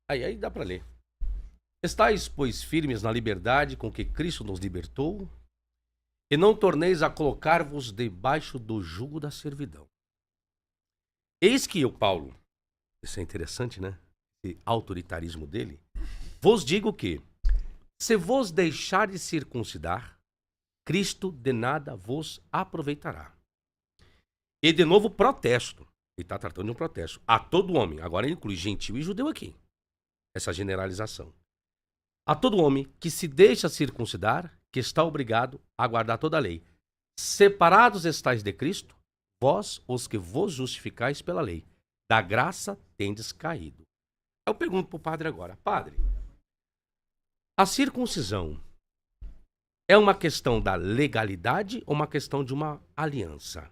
Aí dá para ler. Estais, pois, firmes na liberdade com que Cristo nos libertou, e não torneis a colocar-vos debaixo do jugo da servidão. Eis que eu, Paulo, isso é interessante, né? Esse autoritarismo dele, vos digo que, se vos deixares circuncidar, Cristo de nada vos aproveitará. E de novo protesto, ele está tratando de um protesto, a todo homem, agora ele inclui gentil e judeu aqui, essa generalização. A todo homem que se deixa circuncidar, que está obrigado a guardar toda a lei. Separados estáis de Cristo, vós os que vos justificais pela lei. Da graça tendes caído. Eu pergunto para o padre agora, padre, a circuncisão é uma questão da legalidade ou uma questão de uma aliança?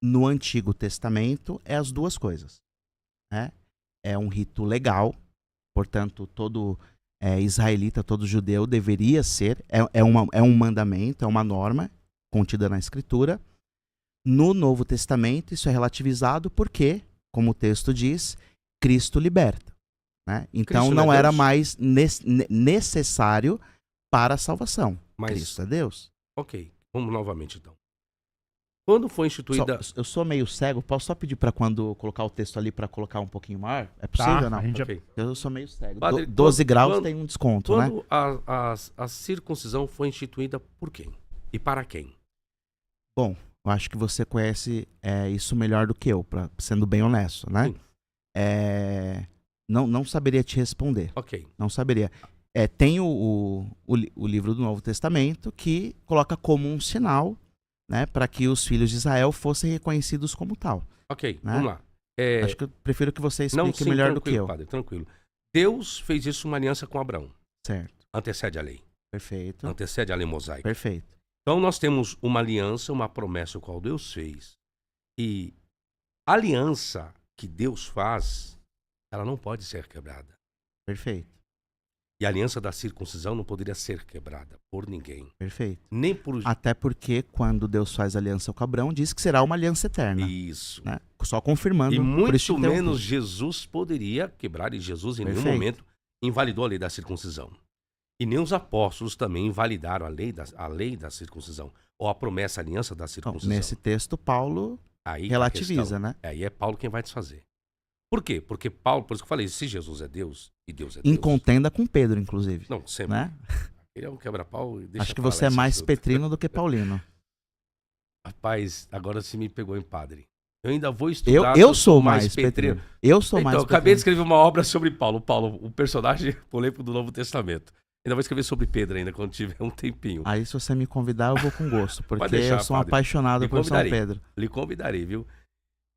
No Antigo Testamento é as duas coisas, né? É um rito legal, portanto, todo israelita, todo judeu deveria ser, é um mandamento, é uma norma contida na Escritura. No Novo Testamento isso é relativizado porque, como o texto diz, Cristo liberta, né? Então Cristo não é era Deus? mais necessário para a salvação. Mas- Cristo é Deus. Ok, vamos novamente então. Quando foi instituída... Eu sou meio cego, posso só pedir para quando colocar o texto ali para colocar um pouquinho maior? É possível ou não? a gente Ok. Eu sou meio cego. Padre, 12 graus quando- tem um desconto, né? Quando a circuncisão foi instituída por quem? E para quem? Bom, eu acho que você conhece isso melhor do que eu, sendo bem honesto, né? Sim. Não saberia te responder. Ok. Não saberia. Tem o livro do Novo Testamento que coloca como um sinal, né, para que os filhos de Israel fossem reconhecidos como tal. Ok, Né? vamos lá. Acho que eu prefiro que você Não, explique sim, melhor do que tranquilo, eu. padre, tranquilo. Deus fez isso uma aliança com Abraão. Certo. Antecede a lei. Perfeito. Antecede a lei mosaica. Perfeito. Então nós temos uma aliança, uma promessa, o qual Deus fez. E a aliança que Deus faz, ela não pode ser quebrada. Perfeito. E a aliança da circuncisão não poderia ser quebrada por ninguém. Perfeito. Nem por... Até porque quando Deus faz aliança com Abraão, diz que será uma aliança eterna. Isso. Né? Só confirmando. E por isso muito que tem um menos fim. Jesus poderia quebrar, e Jesus em nenhum Perfeito. momento invalidou a lei da circuncisão. E nem os apóstolos também invalidaram a lei da circuncisão, ou a promessa, a aliança da Então, circuncisão. nesse texto, Paulo Aí relativiza, a questão, né? Aí é Paulo quem vai desfazer. Por quê? Porque Paulo, por isso que eu falei, se Jesus é Deus, e Deus é Em Deus... contenda com Pedro, inclusive. Não, sempre. Né? Ele é um quebra-pau e deixa Acho que pra você lá é esse mais assunto. petrino do que paulino. Rapaz, agora você me pegou em padre. Eu ainda vou estudar... Eu sou mais petrino. Eu sou Então, mais eu acabei de petrino. escrever uma obra sobre Paulo. Paulo, o personagem polêmico do Novo Testamento. Ainda vou escrever sobre Pedro ainda, quando tiver um tempinho. Aí, se você me convidar, eu vou com gosto. Porque deixar, eu sou um padre. apaixonado Me por São convidarei. Pedro. Lhe convidarei, viu?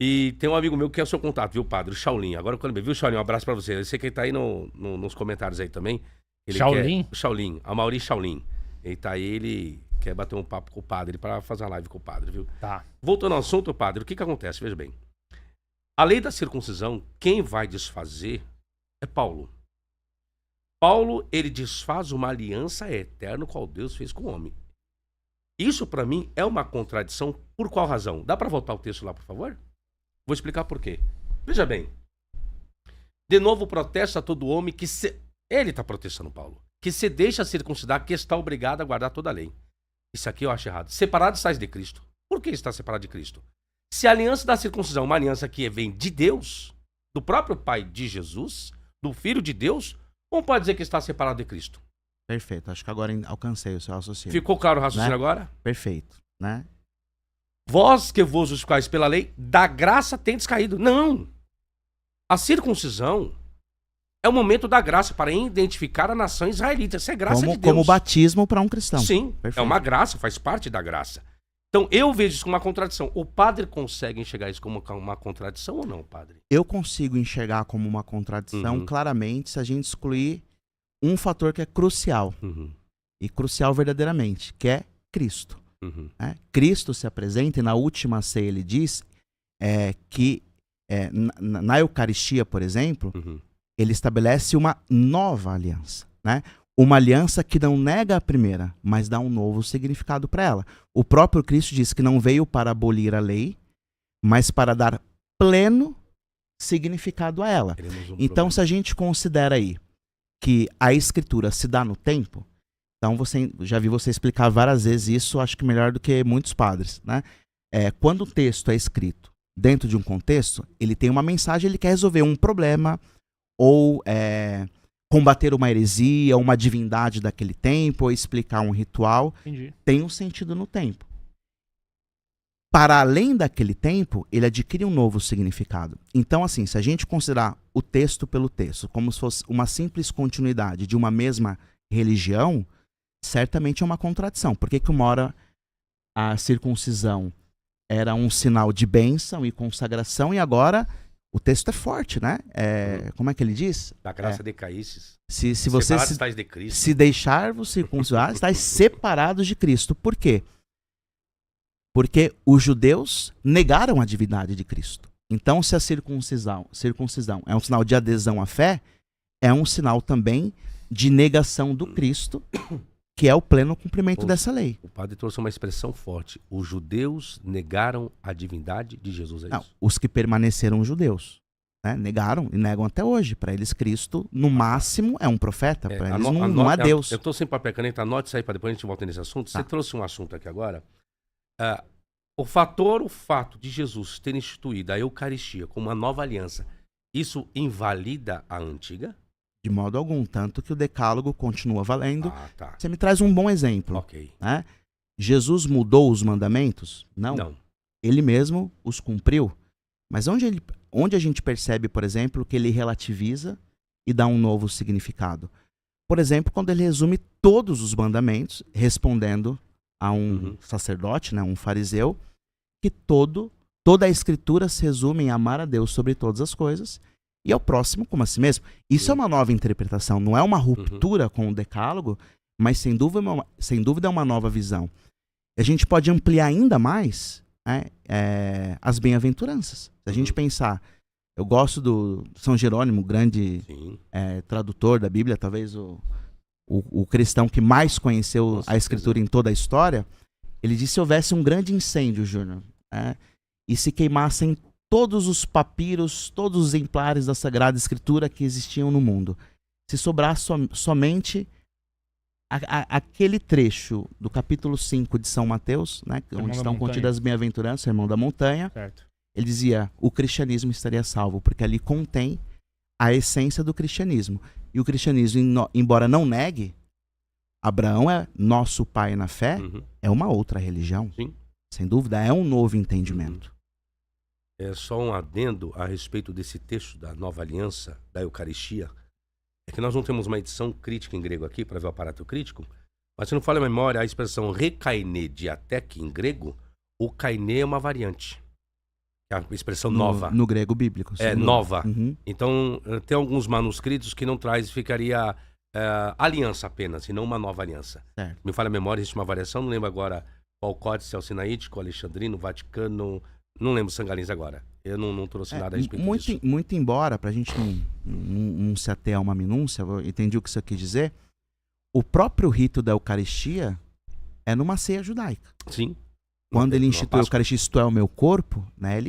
E tem um amigo meu que é o seu contato, viu, padre? O Shaolin. Agora, quando me viu, Shaolin, um abraço pra você. Eu sei que ele tá aí nos comentários aí também. Ele Shaolin? O Shaolin, a Mauri Shaolin. Ele tá aí, ele quer bater um papo com o padre pra fazer uma live com o padre, viu? Tá. Voltando ao assunto, padre, o que acontece? Veja bem. A lei da circuncisão, quem vai desfazer é Paulo. Paulo, ele desfaz uma aliança eterna qual Deus fez com o homem. Isso, pra mim, é uma contradição. Por qual razão? Dá pra voltar o texto lá, por favor? Vou explicar por quê. Veja bem. De novo, protesta todo homem que se... Ele tá protestando, Paulo. Que se deixa circuncidar, que está obrigado a guardar toda a lei. Isso aqui eu acho errado. Separado estás de Cristo. Por que está separado de Cristo? Se a aliança da circuncisão é uma aliança que vem de Deus, do próprio Pai de Jesus, do Filho de Deus, como pode dizer que está separado de Cristo? Perfeito. Acho que agora alcancei o seu raciocínio. Ficou claro o raciocínio Né? agora? Perfeito. Né? Vós que vos justificais pela lei, da graça tendes caído. Não! A circuncisão é o momento da graça para identificar a nação israelita. Isso é graça de Deus. Como batismo para um cristão. Sim, Perfeito. é uma graça, faz parte da graça. Então eu vejo isso como uma contradição. O padre consegue enxergar isso como uma contradição ou não, padre? Eu consigo enxergar como uma contradição Uhum. claramente se a gente excluir um fator que é crucial. Uhum, E crucial verdadeiramente, que é Cristo. uhum, Né? Cristo se apresenta e na última ceia ele diz que na Eucaristia, por exemplo, uhum. ele estabelece uma nova aliança, né? Uma aliança que não nega a primeira, mas dá um novo significado para ela. O próprio Cristo diz que não veio para abolir a lei, mas para dar pleno significado a ela. Teremos um Então, problema. se a gente considera aí que a escritura se dá no tempo, então já vi você explicar várias vezes isso, acho que melhor do que muitos padres, né? Quando o texto é escrito dentro de um contexto, ele tem uma mensagem, ele quer resolver um problema ou combater uma heresia, uma divindade daquele tempo, ou explicar um ritual. Entendi. Tem um sentido no tempo. Para além daquele tempo, ele adquire um novo significado. Então, assim, se a gente considerar o texto pelo texto como se fosse uma simples continuidade de uma mesma religião, certamente é uma contradição. Por que uma hora a circuncisão era um sinal de bênção e consagração e agora o texto é forte, né? Como é que ele diz? Da graça decaísses. Se você Separados estáis de Cristo. se deixar-vos circuncidar, estáis separados de Cristo. Por quê? Porque os judeus negaram a divindade de Cristo. Então, se a circuncisão é um sinal de adesão à fé, é um sinal também de negação do Cristo, que é o pleno cumprimento dessa lei. O padre trouxe uma expressão forte. Os judeus negaram a divindade de Jesus, é Não, isso? os que permaneceram judeus, né, negaram e negam até hoje. Para eles, Cristo, no máximo, é um profeta. Para eles, não é Deus. Eu estou sem papel e caneta, anote isso aí para depois a gente voltar nesse assunto. Tá. Você trouxe um assunto aqui agora. O fato de Jesus ter instituído a Eucaristia como uma nova aliança, isso invalida a antiga? De modo algum. Tanto que o decálogo continua valendo. Ah, tá. Você me traz um bom exemplo. Ok. Né? Jesus mudou os mandamentos? Não. Ele mesmo os cumpriu. Mas onde a gente percebe, por exemplo, que ele relativiza e dá um novo significado? Por exemplo, quando ele resume todos os mandamentos, respondendo a um sacerdote, né, um fariseu, que toda a escritura se resume em amar a Deus sobre todas as coisas e ao próximo como a si mesmo. Isso é uma nova interpretação, não é uma ruptura com o decálogo, mas sem dúvida é uma nova visão. A gente pode ampliar ainda mais, né, as bem-aventuranças. Se a gente pensar, eu gosto do São Jerônimo, grande tradutor da Bíblia, talvez o cristão que mais conheceu a Escritura em toda a história. Ele disse: se houvesse um grande incêndio, Júnior, e se queimassem todos os papiros, todos os exemplares da Sagrada Escritura que existiam no mundo, se sobrasse somente aquele trecho do capítulo 5 de São Mateus, né, onde estão contidas as bem-aventuranças, Sermão da Montanha, certo. Ele dizia: o cristianismo estaria salvo, porque ali contém a essência do cristianismo. E o cristianismo, embora não negue, Abraão é nosso pai na fé, é uma outra religião. Sim. Sem dúvida, é um novo entendimento. É só um adendo a respeito desse texto da Nova Aliança, da Eucaristia. É que nós não temos uma edição crítica em grego aqui para ver o aparato crítico, mas se não falha a memória, a expressão rekaine diatek em grego, o kaine é uma variante. É a expressão nova. No grego bíblico. É, nova. Então, tem alguns manuscritos que não traz, ficaria aliança apenas, e não uma nova aliança. Certo. Me falha a memória, existe uma variação, não lembro agora qual códice é o sinaítico, alexandrino, vaticano, não lembro Sangalins agora. Eu não trouxe nada a respeito disso. Muito embora, para a gente não se ater a uma minúcia, eu entendi o que você quis dizer, o próprio rito da Eucaristia é numa ceia judaica. Sim. Quando ele institui a Eucaristia, isto é o meu corpo, né,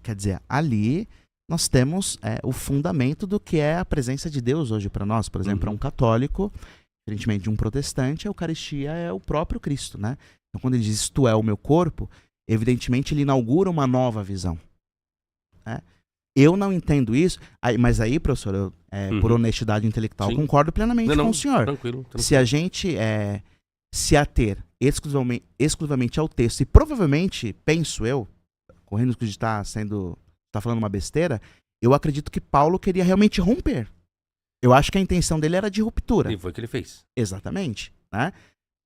quer dizer, ali nós temos o fundamento do que é a presença de Deus hoje para nós. Por exemplo, para um católico, diferentemente de um protestante, a Eucaristia é o próprio Cristo, né? Então, quando ele diz isto é o meu corpo, evidentemente ele inaugura uma nova visão. Né? Eu não entendo isso, mas aí, professor, eu, por honestidade intelectual, Sim. concordo plenamente com o senhor. Tranquilo. Se a gente se ater exclusivamente ao texto, e provavelmente, penso eu, correndo o risco de estar falando uma besteira, eu acredito que Paulo queria realmente romper. Eu acho que a intenção dele era de ruptura. E foi o que ele fez. Exatamente. Né?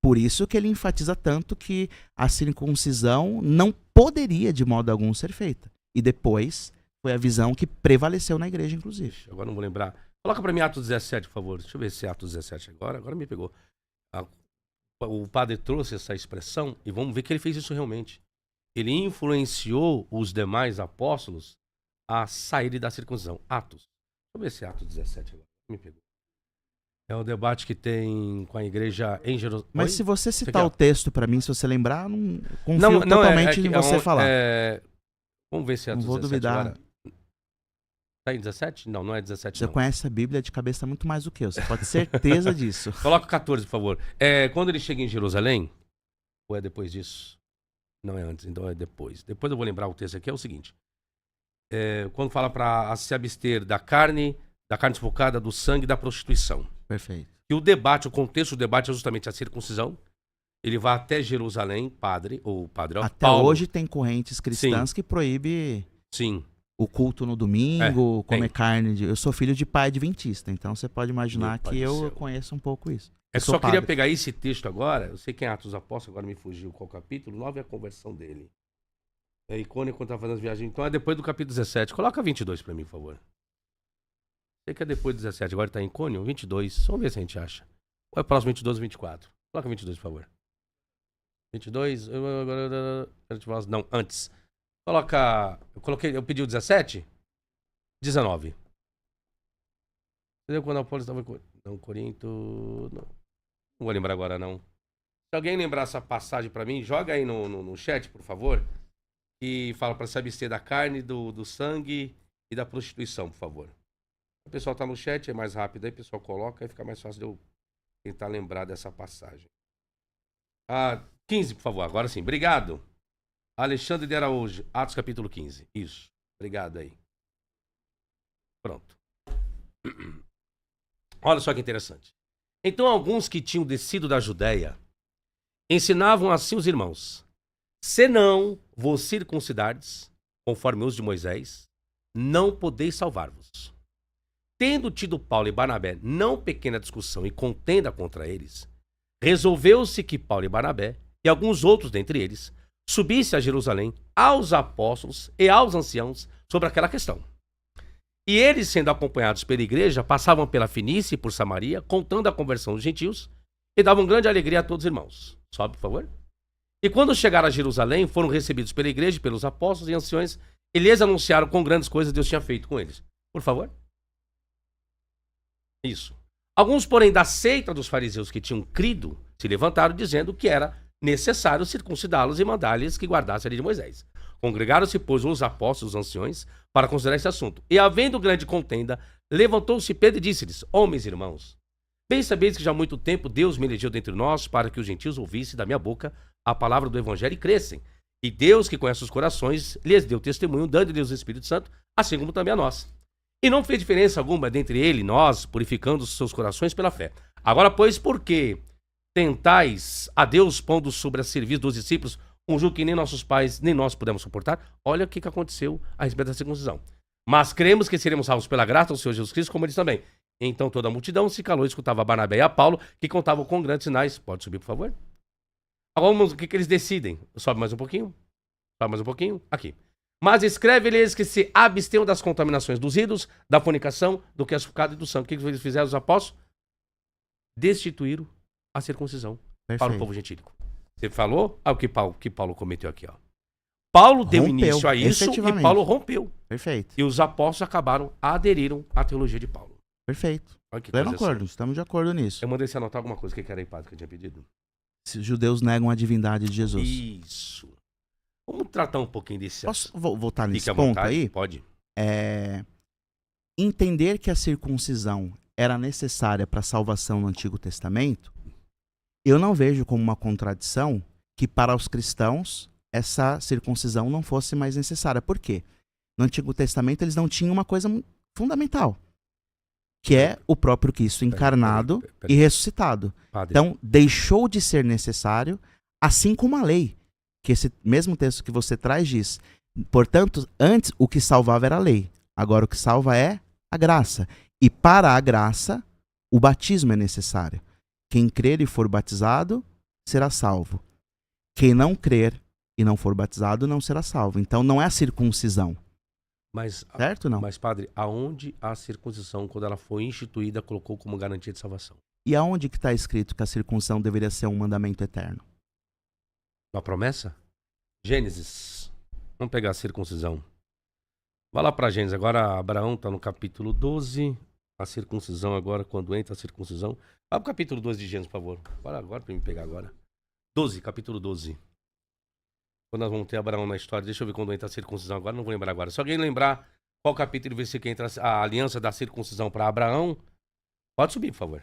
Por isso que ele enfatiza tanto que a circuncisão não poderia de modo algum ser feita. E depois foi a visão que prevaleceu na igreja, inclusive. Agora não vou lembrar. Coloca para mim Atos 17, por favor. Deixa eu ver se é Atos 17 agora. Agora me pegou. O padre trouxe essa expressão e vamos ver que ele fez isso realmente. Ele influenciou os demais apóstolos a saírem da circuncisão. Atos. Deixa eu ver se é Atos 17 agora. Me pegou. É o debate que tem com a igreja em Jerusalém. Mas se você citar o texto para mim, se você lembrar, não confio totalmente em você falar. Vamos ver se é Não Atos vou 17 duvidar. agora. Tá em 17? Não, não é 17 Você não. conhece a Bíblia de cabeça muito mais do que eu. Você pode ter certeza disso. Coloca 14, por favor. Quando ele chega em Jerusalém, ou é depois disso? Não é antes, então é depois. Depois eu vou lembrar o texto aqui, é o seguinte. Quando fala para se abster da carne sufocada, do sangue e da prostituição. Perfeito. E o debate, o contexto do debate é justamente a circuncisão. Ele vai até Jerusalém, Até Paulo. hoje tem correntes cristãs que proíbem Sim. o culto no domingo, comer tem. carne. Eu sou filho de pai adventista, então você pode imaginar Meu pai que do eu céu. conheço um pouco isso. Eu Eu sou só queria padre. pegar esse texto agora. Eu sei que em Atos dos Apóstolos, agora me fugiu qual capítulo. 9 é a conversão dele. É icônico quando tá fazendo as viagens. Então é depois do capítulo 17. Coloca 22 pra mim, por favor. Sei que é depois do 17. Agora tá em Icônio, 22. Vamos ver se a gente acha. Ou é próximo 22 ou 24? Coloca 22, por favor. 22. Não, antes. Coloca. Eu pedi o 17? 19. Entendeu quando o Apolo estava. Não, Corinto. Não vou lembrar agora, não. Se alguém lembrar essa passagem pra mim, joga aí no chat, por favor. E fala pra se abster da carne, do sangue e da prostituição, por favor. O pessoal tá no chat, é mais rápido aí, o pessoal coloca, aí fica mais fácil de eu tentar lembrar dessa passagem. 15, por favor, agora sim. Obrigado. Alexandre de Araújo, Atos capítulo 15. Isso. Obrigado aí. Pronto. Olha só que interessante. Então alguns que tinham descido da Judéia ensinavam assim os irmãos: se não vos circuncidardes, conforme o uso de Moisés, não podeis salvar-vos. Tendo tido Paulo e Barnabé não pequena discussão e contenda contra eles, resolveu-se que Paulo e Barnabé, e alguns outros dentre eles, subissem a Jerusalém aos apóstolos e aos anciãos sobre aquela questão. E eles, sendo acompanhados pela igreja, passavam pela Fenícia e por Samaria, contando a conversão dos gentios, e davam grande alegria a todos os irmãos. Sobe, por favor. E quando chegaram a Jerusalém, foram recebidos pela igreja e pelos apóstolos e anciões, e lhes anunciaram com grandes coisas Deus tinha feito com eles. Por favor. Isso. Alguns, porém, da seita dos fariseus que tinham crido, se levantaram dizendo que era necessário circuncidá-los e mandar-lhes que guardassem a lei de Moisés. Congregaram-se, pois, os apóstolos e os anciões para considerar esse assunto. E, havendo grande contenda, levantou-se Pedro e disse-lhes: homens e irmãos, bem sabeis que já há muito tempo Deus me elegeu dentre nós para que os gentios ouvissem da minha boca a palavra do evangelho e crescem. E Deus, que conhece os corações, lhes deu testemunho, dando-lhes o Espírito Santo, assim como também a nós. E não fez diferença alguma dentre ele e nós, purificando os seus corações pela fé. Agora, pois, por que tentais a Deus, pondo sobre a serviço dos discípulos um jugo que nem nossos pais, nem nós pudemos suportar? Olha o que aconteceu a respeito da circuncisão. Mas cremos que seremos salvos pela graça do Senhor Jesus Cristo, como eles também. Então toda a multidão se calou e escutava a Barnabé e a Paulo, que contavam com grandes sinais. Pode subir, por favor? Agora, o que eles decidem? Sobe mais um pouquinho. Sobe mais um pouquinho. Aqui. Mas escreve-lhes que se abstenham das contaminações dos ídolos, da fornicação, do que é sufocado e do sangue. O que eles fizeram, os apóstolos? Destituíram a circuncisão para o povo gentílico. Você falou o que Paulo cometeu aqui, ó. Paulo deu início a isso e Paulo rompeu. Perfeito. E os apóstolos aderiram à teologia de Paulo. Perfeito. Olha que Pleno coisa acordo, assim. estamos de acordo nisso. Eu mandei você anotar alguma coisa. O que era aí, padre, que eu tinha pedido? Se os judeus negam a divindade de Jesus. Isso. Vamos tratar um pouquinho desse Posso voltar nesse Fique à ponto vontade, aí? Pode. Entender que a circuncisão era necessária para a salvação no Antigo Testamento, eu não vejo como uma contradição que para os cristãos essa circuncisão não fosse mais necessária. Por quê? No Antigo Testamento eles não tinham uma coisa fundamental, que é o próprio Cristo encarnado e ressuscitado. Padre. Então, deixou de ser necessário, assim como a lei. Que esse mesmo texto que você traz diz, portanto, antes o que salvava era a lei, agora o que salva é a graça. E para a graça, o batismo é necessário. Quem crer e for batizado, será salvo. Quem não crer e não for batizado, não será salvo. Então, não é a circuncisão. Certo, não? Mas, padre, aonde a circuncisão, quando ela foi instituída, colocou como garantia de salvação? E aonde que está escrito que a circuncisão deveria ser um mandamento eterno? Uma promessa? Gênesis. Vamos pegar a circuncisão. Vai lá para Gênesis. Agora Abraão está no capítulo 12. A circuncisão agora, quando entra a circuncisão. Vai para o capítulo 12 de Gênesis, por favor. Bora agora para me pegar agora. 12, capítulo 12. Quando nós vamos ter Abraão na história. Deixa eu ver quando entra a circuncisão agora. Não vou lembrar agora. Se alguém lembrar qual capítulo e versículo entra a aliança da circuncisão para Abraão? Pode subir, por favor.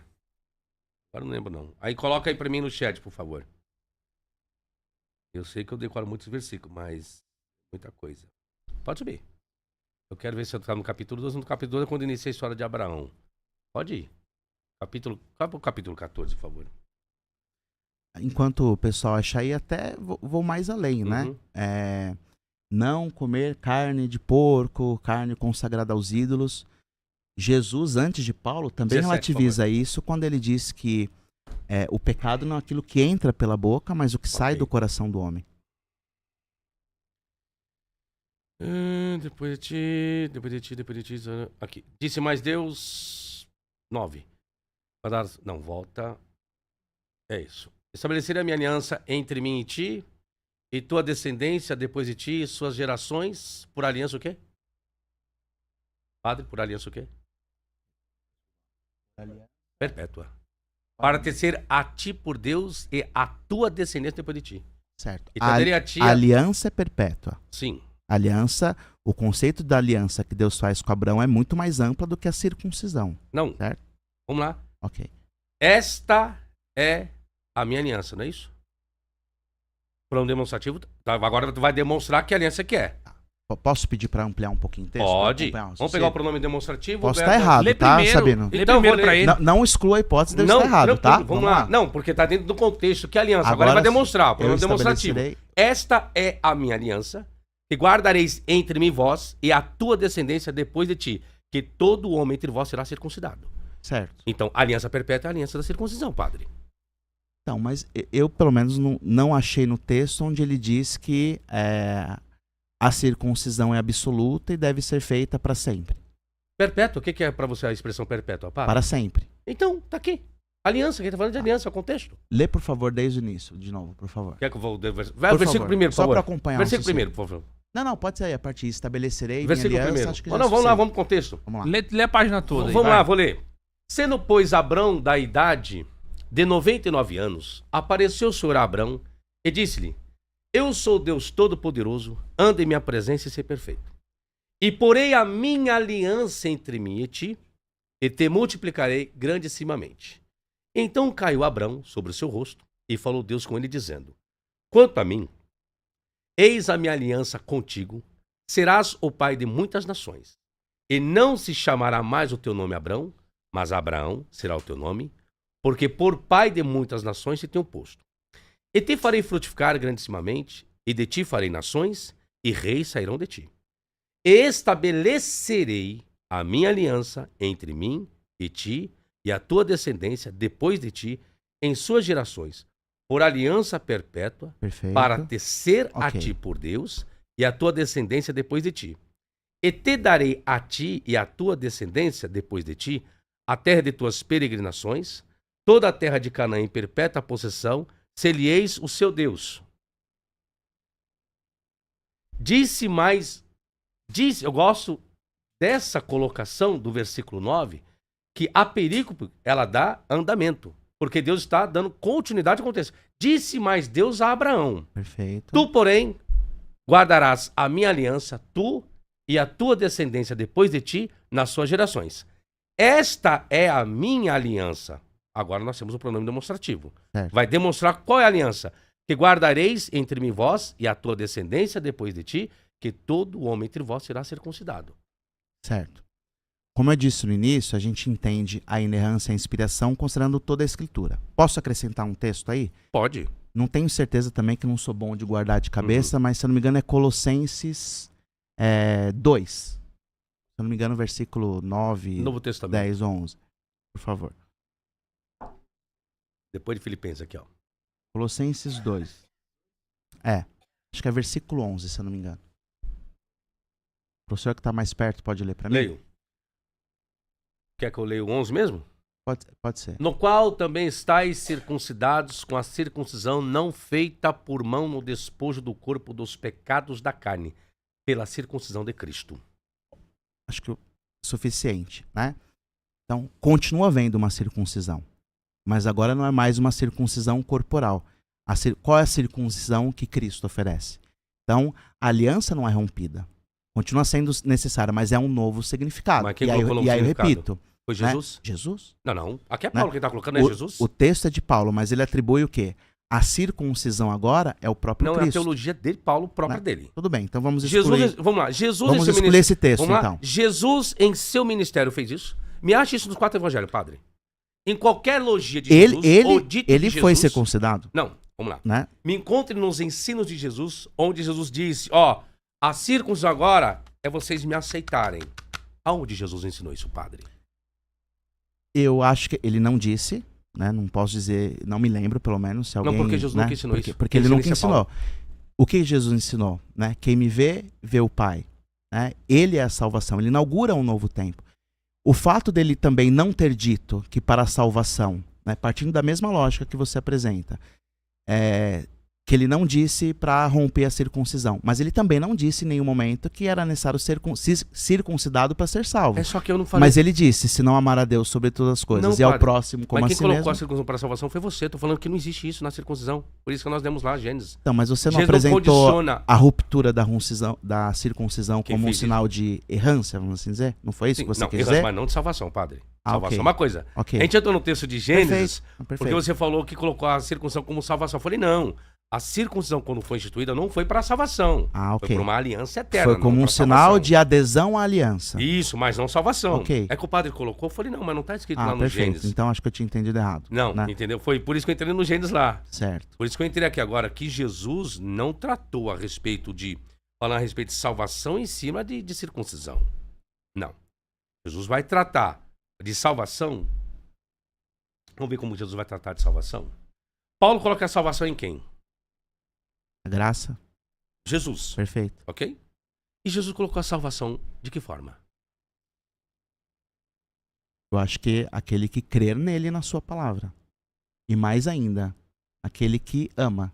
Agora não lembro, não. Aí coloca aí para mim no chat, por favor. Eu sei que eu decoro muitos versículos, mas muita coisa. Pode subir. Eu quero ver se eu estou no capítulo 12. No capítulo 12 é quando iniciei a história de Abraão. Pode ir. Capítulo 14, por favor. Enquanto o pessoal achar aí, até vou mais além, né? Não comer carne de porco, carne consagrada aos ídolos. Jesus, antes de Paulo, também 17, relativiza isso quando ele diz que o pecado não é aquilo que entra pela boca, mas o que sai do coração do homem. Depois de ti. Aqui. Disse mais Deus. 9. Não, volta. É isso. Estabelecer a minha aliança entre mim e ti, e tua descendência depois de ti, e suas gerações, por aliança o quê? Padre, por aliança o quê? Perpétua. Para tecer a ti por Deus e a tua descendência depois de ti. Certo. A aliança é perpétua. Sim. Aliança, o conceito da aliança que Deus faz com Abraão é muito mais ampla do que a circuncisão. Não. Certo? Vamos lá. Ok. Esta é a minha aliança, não é isso? Plano demonstrativo. Agora tu vai demonstrar que aliança que é. Posso pedir para ampliar um pouquinho o texto? Pode. Vamos pegar o pronome demonstrativo. Posso estar errado, tá, Sabino? Lê primeiro para ele. Não exclua a hipótese de eu estar errado, tá? Vamos lá. Não, porque tá dentro do contexto. Que aliança? Agora ele vai demonstrar. O pronome demonstrativo. Esta é a minha aliança, que guardareis entre mim e vós e a tua descendência depois de ti, que todo homem entre vós será circuncidado. Certo. Então, a aliança perpétua é a aliança da circuncisão, padre. Então, mas eu, pelo menos, não achei no texto onde ele diz que a circuncisão é absoluta e deve ser feita para sempre. Perpétua? O que é para você a expressão perpétua, padre? Para sempre. Então, tá aqui. Aliança, quem tá falando de aliança, é o contexto. Lê, por favor, desde o início, de novo, por favor. Quer que eu vou... Vai o versículo primeiro, por favor. Só para acompanhar. Versículo primeiro, por favor. Não, pode ser aí, a partir estabelecerei versículo minha aliança, primeiro. Acho que não, vamos lá, vamos pro contexto. Vamos lá. Lê a página toda. Vamos lá, vou ler. Sendo, pois, Abrão da idade de 99 anos, apareceu o Senhor a Abrão e disse-lhe: Eu sou Deus Todo-Poderoso, anda em minha presença e ser perfeito. E porei a minha aliança entre mim e ti, e te multiplicarei grandissimamente. Então caiu Abrão sobre o seu rosto, e falou Deus com ele, dizendo: Quanto a mim, eis a minha aliança contigo, serás o pai de muitas nações, e não se chamará mais o teu nome Abrão, mas Abraão será o teu nome, porque por pai de muitas nações te tenho posto. E te farei frutificar grandissimamente, e de ti farei nações, e reis sairão de ti. E estabelecerei a minha aliança entre mim e ti, e a tua descendência depois de ti, em suas gerações, por aliança perpétua, Perfeito. para tecer a ti por Deus, e a tua descendência depois de ti. E te darei a ti e a tua descendência depois de ti, a terra de tuas peregrinações, toda a terra de Canaã em perpétua possessão, ser-lhe-eis o seu Deus. Eu gosto dessa colocação do versículo 9, que a perícope, ela dá andamento, porque Deus está dando continuidade ao contexto. Disse mais Deus a Abraão: Perfeito. Tu, porém, guardarás a minha aliança, tu e a tua descendência depois de ti, nas suas gerações. Esta é a minha aliança. Agora nós temos o pronome demonstrativo. Certo. Vai demonstrar qual é a aliança. Que guardareis entre mim vós e a tua descendência depois de ti, que todo homem entre vós será circuncidado. Certo. Como eu disse no início, a gente entende a inerrância e a inspiração considerando toda a escritura. Posso acrescentar um texto aí? Pode. Não tenho certeza também, que não sou bom de guardar de cabeça, mas se eu não me engano é Colossenses 2. Se eu não me engano, versículo 9, Novo Testamento. 10, 11. Por favor. Depois de Filipenses aqui, ó. Colossenses 2. Acho que é versículo 11, se eu não me engano. O professor que está mais perto pode ler para mim? Leio. Quer que eu leia o 11 mesmo? Pode ser. No qual também estáis circuncidados com a circuncisão não feita por mão no despojo do corpo dos pecados da carne, pela circuncisão de Cristo. Acho que é suficiente, né? Então, continua havendo uma circuncisão. Mas agora não é mais uma circuncisão corporal. Qual é a circuncisão que Cristo oferece? Então, a aliança não é rompida. Continua sendo necessária, mas é um novo significado. Mas quem E aí, colocou o novo e aí eu significado? repito. Foi né? Jesus? Jesus. Não. Aqui é Paulo quem está colocando, não é Jesus? O texto é de Paulo, mas ele atribui o quê? A circuncisão agora é o próprio Não, é a Cristo. teologia dele, Paulo, própria Né? dele. Tudo bem, então vamos excluir. Jesus, vamos lá. Jesus Vamos em seu excluir esse texto, Vamos lá. então. Jesus em seu ministério fez isso. Me acha isso nos 4 evangelhos, padre. Em qualquer logia de Ele, Jesus ou dito ele de foi Jesus, circuncidado, Não, vamos lá. né? Me encontre nos ensinos de Jesus, onde Jesus disse, ó, a circuncisão agora é vocês me aceitarem. Aonde Jesus ensinou isso, padre? Eu acho que ele não disse, né? Não posso dizer, não me lembro, pelo menos, se alguém... Não, porque Jesus né? nunca ensinou isso. Porque ele nunca ensina ensinou. O que Jesus ensinou? Né? Quem me vê, vê o Pai. Né? Ele é a salvação, ele inaugura um novo tempo. O fato dele também não ter dito que para a salvação, né, partindo da mesma lógica que você apresenta, que ele não disse para romper a circuncisão, mas ele também não disse em nenhum momento que era necessário ser circuncidado para ser salvo. É só que eu não falei. Mas ele disse, se não amar a Deus sobre todas as coisas Não, e ao padre. próximo como Mas a quem si colocou mesmo. a circuncisão para a salvação foi você. Tô falando que não existe isso na circuncisão. Por isso que nós demos lá Gênesis. Então, mas você não Jesus apresentou condiciona. a ruptura da circuncisão Quem como um fez sinal de errância, vamos assim dizer? Não foi isso Sim, que você não, quis errância, dizer? mas não de salvação, padre. Ah, Salvação ok. é uma coisa. Ok. A gente entrou no texto de Gênesis, Perfeito. porque você falou que colocou a circuncisão como salvação. Eu falei, não. A circuncisão, quando foi instituída, não foi para a salvação. Ah, ok. Foi para uma aliança eterna. Foi como não um pra sinal salvação. de adesão à aliança. Isso, mas não salvação. Ok. É que o padre colocou, eu falei, não, mas não está escrito lá no Perfeito. Gênesis. Então acho que eu tinha entendido errado. Não, né? entendeu? Foi por isso que eu entrei no Gênesis lá. Certo. Por isso que eu entrei aqui agora, que Jesus não tratou a respeito de... Falar a respeito de salvação em cima de circuncisão. Não. Jesus vai tratar de salvação. Vamos ver como Jesus vai tratar de salvação. Paulo coloca a salvação em quem? A graça. Jesus, Perfeito. ok? E Jesus colocou a salvação de que forma? Eu acho que aquele que crer nele e na sua palavra. E mais ainda, aquele que ama.